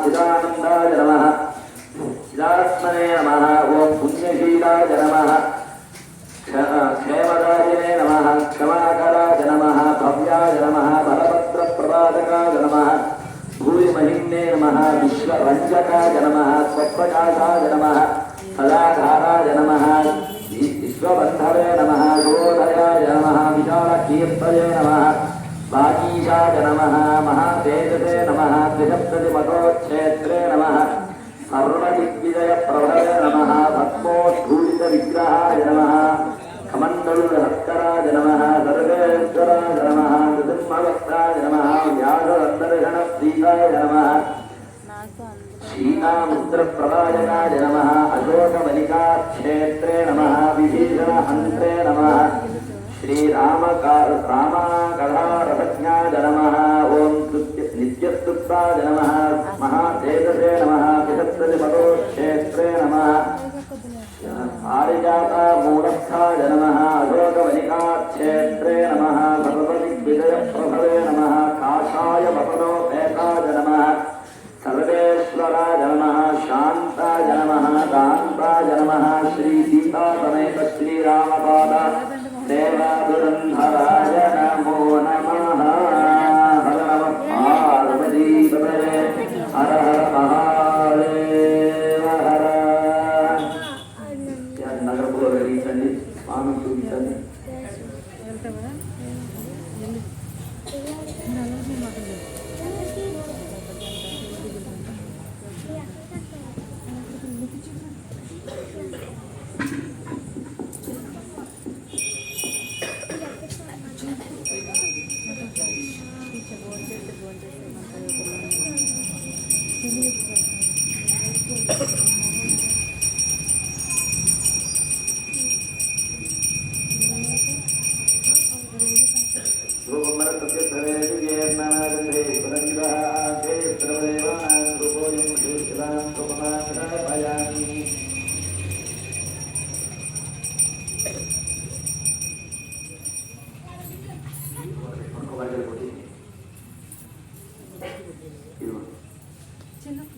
चिदानन्दाय नमः चिदात्मने नमः ओम पुण्यशीलाय नमः क्षेमदायिने नमः क्षमाकराय नमः भव्याय नमः बलभद्रप्रदायकाय नमः भूरिमहिम्ने नमः विश्वरञ्जकाय नमः स्वप्रकाशाय नमः सदाधाराय नमः विश्वबन्धवे नमः गोधयाय नमः विशालकीर्तये नमः वागीशाय नमः महातेजसे नमः त्रिसप्ततिमतोच्छेत्रे नमः सर्वदिग्विजयप्रभवे नमः भस्मोद्धूलितविग्रहाय नमः कमण्डलुहस्कराय नमः सर्वेश्वराय नमः नृसिंहवक्त्राय नमः व्याघ्रदर्शनप्रीताय नमः शीतामुद्रप्रदायकाय नमः अशोकमलिकाक्षेत्रे नमः विभीषणहन्त्रे नमः रामाकथारथज्ञाय नमः ओम नित्यस्तुताय नमः महातेजसे नमः त्रिसप्ततिमतोक्षेत्रे नमः पारिजातमूलस्थाय नमः अशोकवनिकाक्षेत्रे नमः भगवद्विजयप्रभवे नमः काषाय वपनोपेताय नमः सर्वेश्वराय नमः शान्ताय नमः कान्ताय नमः श्री सीतासमेत श्रीरामपाद देवादुरन्धराय नमो नमः हर नमः पार्वतीपतये हर हर महादेव हर नगरपुर गरीचंडी स्वामी చూపించండి చిన్న